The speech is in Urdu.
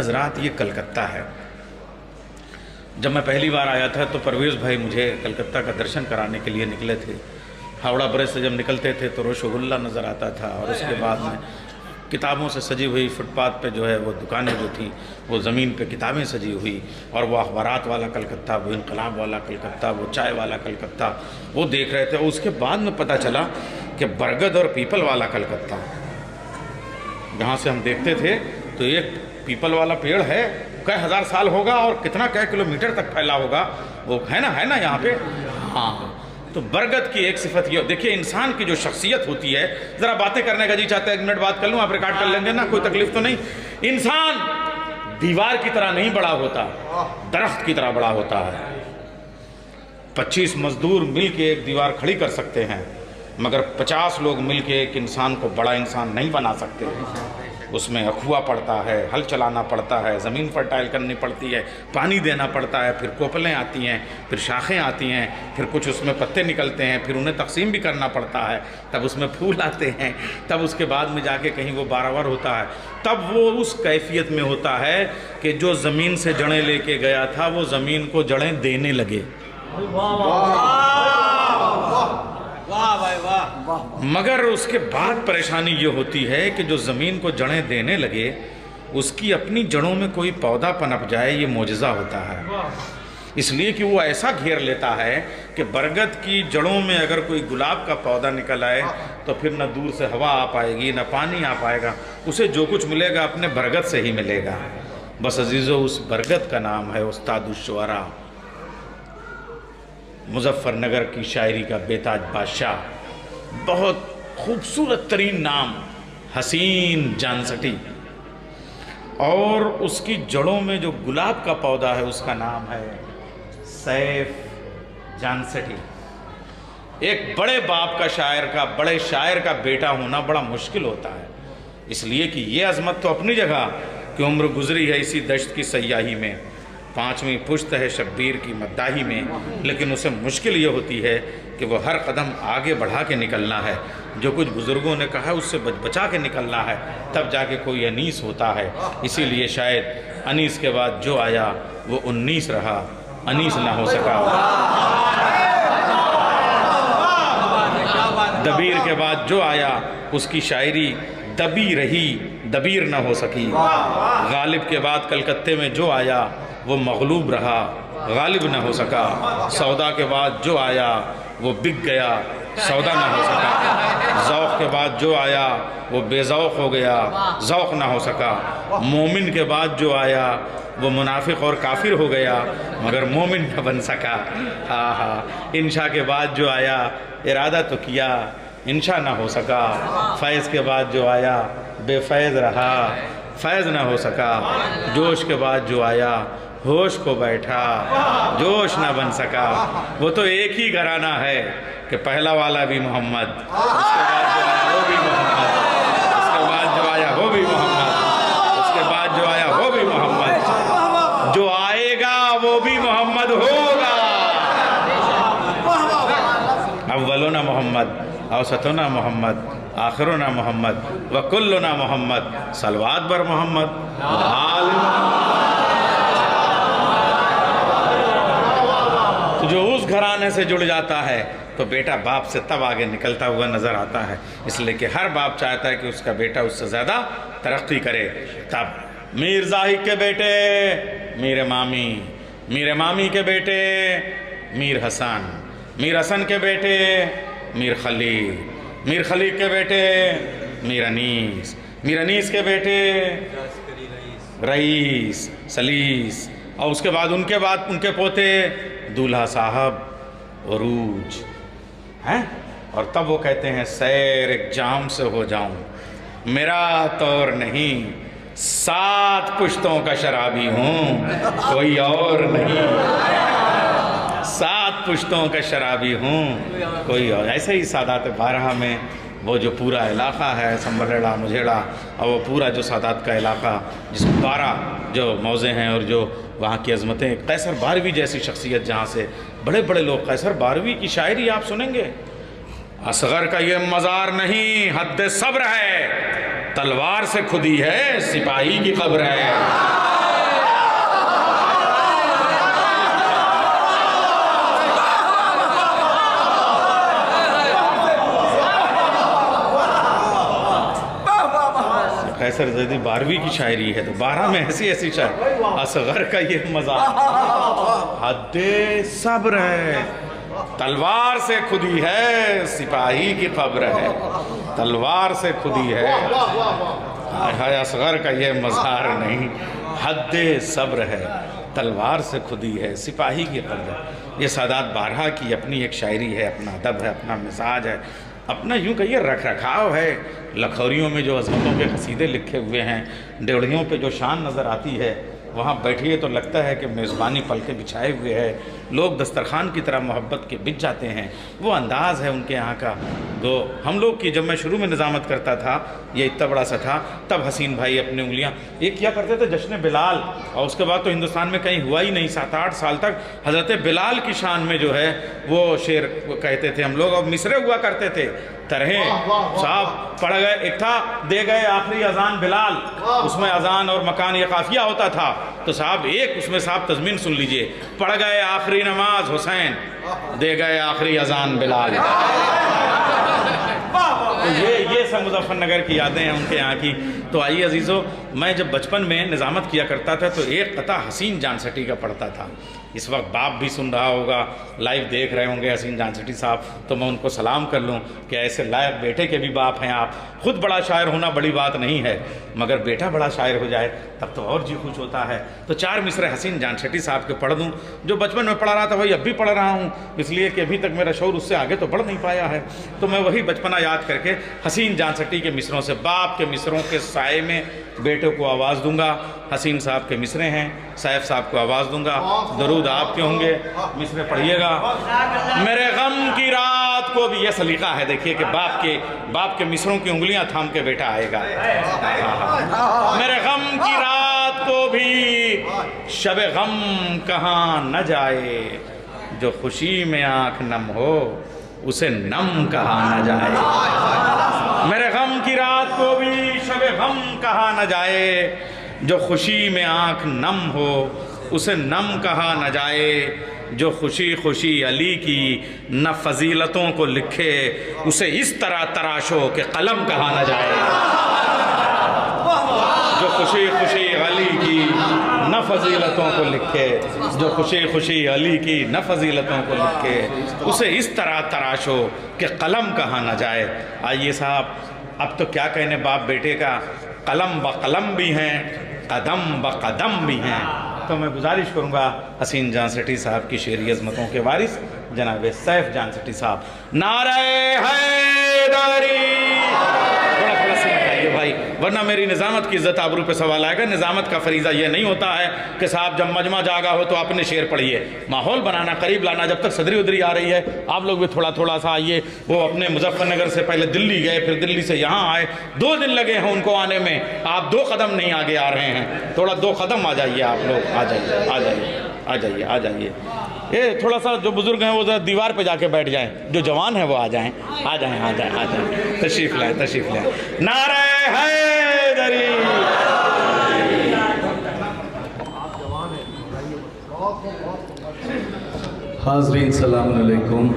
حضرات یہ کلکتہ ہے۔ جب میں پہلی بار آیا تھا تو پرویز بھائی مجھے کلکتہ کا درشن کرانے کے لیے نکلے تھے۔ ہاوڑا برج سے جب نکلتے تھے تو روش و گلہ نظر آتا تھا، اور اس کے بعد میں کتابوں سے سجی ہوئی فٹ پاتھ پہ جو ہے وہ دکانیں جو تھیں وہ زمین پہ کتابیں سجی ہوئی، اور وہ اخبارات والا کلکتہ، وہ انقلاب والا کلکتہ، وہ چائے والا کلکتہ وہ دیکھ رہے تھے۔ اس کے بعد میں پتہ چلا کہ برگد اور پیپل والا کلکتہ، جہاں سے ہم دیکھتے تھے تو ایک پیپل والا پیڑ ہے، کئی ہزار سال ہوگا اور کتنا کئی کلومیٹر تک پھیلا ہوگا، وہ ہے نا یہاں پہ۔ ہاں، تو برگد کی ایک صفت یہ، دیکھیے انسان کی جو شخصیت ہوتی ہے، ذرا باتیں کرنے کا جی چاہتے ہیں، 1 منٹ بات کر لوں، آپ ریکارڈ کر لیں گے نا، کوئی تکلیف تو نہیں۔ انسان دیوار کی طرح نہیں بڑا ہوتا، درخت کی طرح بڑا ہوتا ہے۔ 25 مزدور مل کے ایک دیوار کھڑی کر سکتے ہیں، مگر 50 لوگ مل کے ایک انسان کو بڑا انسان نہیں بنا سکتے۔ اس میں اخوا پڑتا ہے، ہل چلانا پڑتا ہے، زمین فرٹائل کرنی پڑتی ہے، پانی دینا پڑتا ہے، پھر کوپلیں آتی ہیں، پھر شاخیں آتی ہیں، پھر کچھ اس میں پتے نکلتے ہیں، پھر انہیں تقسیم بھی کرنا پڑتا ہے، تب اس میں پھول آتے ہیں، تب اس کے بعد میں جا کے کہیں وہ باراور ہوتا ہے، تب وہ اس کیفیت میں ہوتا ہے کہ جو زمین سے جڑیں لے کے گیا تھا وہ زمین کو جڑیں دینے لگے۔ مگر اس کے بعد پریشانی یہ ہوتی ہے کہ جو زمین کو جڑیں دینے لگے اس کی اپنی جڑوں میں کوئی پودا پنپ جائے، یہ معجزہ ہوتا ہے۔ اس لیے کہ وہ ایسا گھیر لیتا ہے کہ برگد کی جڑوں میں اگر کوئی گلاب کا پودا نکل آئے تو پھر نہ دور سے ہوا آ پائے گی، نہ پانی آ پائے گا، اسے جو کچھ ملے گا اپنے برگد سے ہی ملے گا۔ بس عزیزو، اس برگد کا نام ہے استاد الشعراء، مظفر نگر کی شاعری کا بے تاج بادشاہ، بہت خوبصورت ترین نام، حسین جانسٹی، اور اس کی جڑوں میں جو گلاب کا پودا ہے اس کا نام ہے سیف جانسٹی۔ ایک بڑے باپ کا شاعر کا، بڑے شاعر کا بیٹا ہونا بڑا مشکل ہوتا ہے، اس لیے کہ یہ عظمت تو اپنی جگہ کہ عمر گزری ہے اسی دشت کی سیاہی میں، 5ویں پشت ہے شبیر کی مداحی میں، لیکن اسے مشکل یہ ہوتی ہے کہ وہ ہر قدم آگے بڑھا کے نکلنا ہے، جو کچھ بزرگوں نے کہا اس سے بچا کے نکلنا ہے، تب جا کے کوئی انیس ہوتا ہے۔ اسی لیے شاید انیس کے بعد جو آیا وہ 19 رہا، انیس نہ ہو سکا۔ دبیر کے بعد جو آیا اس کی شاعری دبی رہی، دبیر نہ ہو سکی۔ غالب کے بعد کلکتے میں جو آیا وہ مغلوب رہا، غالب نہ ہو سکا۔ سودا کے بعد جو آیا وہ بک گیا، سودا نہ ہو سکا۔ ذوق کے بعد جو آیا وہ بے ذوق ہو گیا، ذوق نہ ہو سکا۔ مومن کے بعد جو آیا وہ منافق اور کافر ہو گیا، مگر مومن نہ بن سکا۔ انشاء کے بعد جو آیا ارادہ تو کیا، انشاء نہ ہو سکا۔ فیض کے بعد جو آیا بے فیض رہا، فیض نہ ہو سکا۔ جوش کے بعد جو آیا ہوش کو بیٹھا، جوش نہ بن سکا۔ وہ تو ایک ہی گھرانہ ہے کہ پہلا والا بھی محمد، اس کے بعد جو آیا وہ بھی محمد، اس کے بعد جو آیا وہ بھی محمد، اس کے بعد جو آیا وہ بھی محمد، جو آئے گا وہ بھی محمد ہوگا۔ اولنا محمد، اوسطنا محمد، آخرنا محمد، وکلنا محمد، صلوات بر محمد، آل محمد۔ تو جو اس گھرانے سے جڑ جاتا ہے تو بیٹا باپ سے تب آگے نکلتا ہوا نظر آتا ہے، اس لیے کہ ہر باپ چاہتا ہے کہ اس کا بیٹا اس سے زیادہ ترقی کرے۔ تب میر زاہد کے بیٹے میر مامی، میر مامی کے بیٹے میر حسن، میر حسن کے بیٹے میر خلیل، میر خلیل کے بیٹے میر انیس، میر انیس کے بیٹے رئیس، سلیس، اور اس کے بعد ان کے پوتے دولہا صاحب، عروج ہیں، اور تب وہ کہتے ہیں سیر ایک جام سے ہو جاؤں، میرا طور نہیں، 7 پشتوں کا شرابی ہوں، کوئی اور نہیں، 7 پشتوں کا شرابی ہوں، کوئی اور۔ ایسے ہی سادات 12 میں وہ جو پورا علاقہ ہے سنبھلڑا مجھیڑا، اور وہ پورا جو سادات کا علاقہ جس میں 12 جو موضع ہیں اور جو وہاں کی عظمتیں، قیصر باروی جیسی شخصیت جہاں سے بڑے بڑے لوگ، قیصر باروی کی شاعری آپ سنیں گے، اصغر کا یہ مزار نہیں حد صبر ہے، تلوار سے کھدی ہے سپاہی کی قبر ہے۔ قیصر زیدی 12ویں کی شاعری ہے، تو 12 میں ایسی ایسی شاعری، اصغر کا یہ مزہ، حد صبر ہے تلوار سے کھدی ہے سپاہی کی خبر ہے، تلوار سے کھدی ہے، ہائے اصغر کا یہ مزار نہیں، حد صبر ہے تلوار سے کھدی ہے سپاہی کی خبر ہے۔ یہ سادات بارہا کی اپنی ایک شاعری ہے، اپنا ادب ہے، اپنا مزاج ہے، اپنا یوں کہیے رکھ رکھاؤ ہے۔ لکھوریوں میں جو عظمتوں کے قصیدے لکھے ہوئے ہیں، ڈیوڑھیوں پہ جو شان نظر آتی ہے، وہاں بیٹھیے تو لگتا ہے کہ میزبانی پلکیں بچھائے ہوئے ہے، لوگ دسترخوان کی طرح محبت کے بچ جاتے ہیں۔ وہ انداز ہے ان کے یہاں کا، جو ہم لوگ کی جب میں شروع میں نظامت کرتا تھا، یہ اتنا بڑا سا تھا، تب حسین بھائی اپنی انگلیاں یہ کیا کرتے تھے جشن بلال، اور اس کے بعد تو ہندوستان میں کہیں ہوا ہی نہیں، 7-8 سال تک حضرت بلال کی شان میں جو ہے وہ شعر کہتے تھے ہم لوگ، اور مصرے ہوا کرتے تھے طرحیں صاحب پڑھ گئے، ایک تھا دے گئے آخری اذان بلال، اس میں اذان اور مکان یہ قافیہ ہوتا تھا، تو صاحب ایک اس میں صاحب تضمین سن لیجئے، پڑھ گئے آخری نماز حسین دے گئے آخری اذان بلال۔ یہ سب مظفر نگر کی یادیں ہیں ان کے یہاں کی۔ تو آئیے عزیزو، میں جب بچپن میں نظامت کیا کرتا تھا تو ایک قطعہ حسین جان سٹی کا پڑھتا تھا۔ اس وقت باپ بھی سن رہا ہوگا، لائیو دیکھ رہے ہوں گے حسین جان سٹی صاحب، تو میں ان کو سلام کر لوں کہ ایسے لائق بیٹے کے بھی باپ ہیں آپ۔ خود بڑا شاعر ہونا بڑی بات نہیں ہے، مگر بیٹا بڑا شاعر ہو جائے تب تو اور جی خوش ہوتا ہے۔ تو 4 مصرے حسین جان سٹی صاحب کے پڑھ دوں، جو بچپن میں پڑھ رہا تھا وہی اب بھی پڑھ رہا ہوں، اس لیے کہ ابھی تک میرا شعور اس سے آگے تو بڑھ نہیں پایا ہے، تو میں وہی بچپنا یاد کر کے حسین جان سٹی کے مصروں سے، باپ کے مصروں کے سائے میں بیٹے کو آواز دوں گا۔ حسین صاحب کے مصرے ہیں، سیف صاحب کو آواز دوں گا، درود آپ کے ہوں گے، مصرے پڑھیے گا۔ میرے غم کی رات کو بھی، یہ سلیقہ ہے دیکھیے کہ باپ کے مصروں کی انگلیاں تھام کے بیٹا آئے گا۔ میرے غم کی رات کو بھی شب غم کہاں نہ جائے، جو خوشی میں آنکھ نم ہو اسے نم کہا نہ جائے۔ میرے غم کی رات کو بھی شب غم کہا نہ جائے، جو خوشی میں آنکھ نم ہو اسے نم کہا نہ جائے، جو خوشی خوشی علی کی نہ فضیلتوں کو لکھے اسے اس طرح تراشو کہ قلم کہا نہ جائے۔ جو خوشی خوشی علی کی نہ فضیلتوں کو لکھے، جو خوشی خوشی علی کی نہ فضیلتوں کو لکھے اسے اس طرح تراشو کہ قلم کہا نہ جائے۔ آئیے صاحب، اب تو کیا کہنے باپ بیٹے کا، قلم بقلم بھی ہیں، قدم بقدم بھی ہیں۔ تو میں گزارش کروں گا حسین جان سٹی صاحب کی شعری عظمتوں کے وارث جناب سیف جان سٹی صاحب، نعرہ حیدری، تھوڑا سمجھائیے بھائی، ورنہ میری نظامت کی عزت آبرو پہ سوال آئے گا۔ نظامت کا فریضہ یہ نہیں ہوتا ہے کہ صاحب جب مجمع جاگا ہو تو اپنے شعر پڑھیے، ماحول بنانا، قریب لانا۔ جب تک صدری ادری آ رہی ہے آپ لوگ بھی تھوڑا تھوڑا سا آئیے۔ وہ اپنے مظفر نگر سے پہلے دلی گئے، پھر دلی سے یہاں آئے، 2 دن لگے ہیں ان کو آنے میں، آپ 2 قدم نہیں آگے آ رہے ہیں، تھوڑا 2 قدم آ جائیے آپ لوگ، آ جائیے۔ یہ تھوڑا سا جو بزرگ ہیں وہ ذرا دیوار پہ جا کے بیٹھ جائیں، جو جوان ہیں وہ آ جائیں، تشریف لائیں۔ نعرہ حیدری۔ حاضرین السلام علیکم۔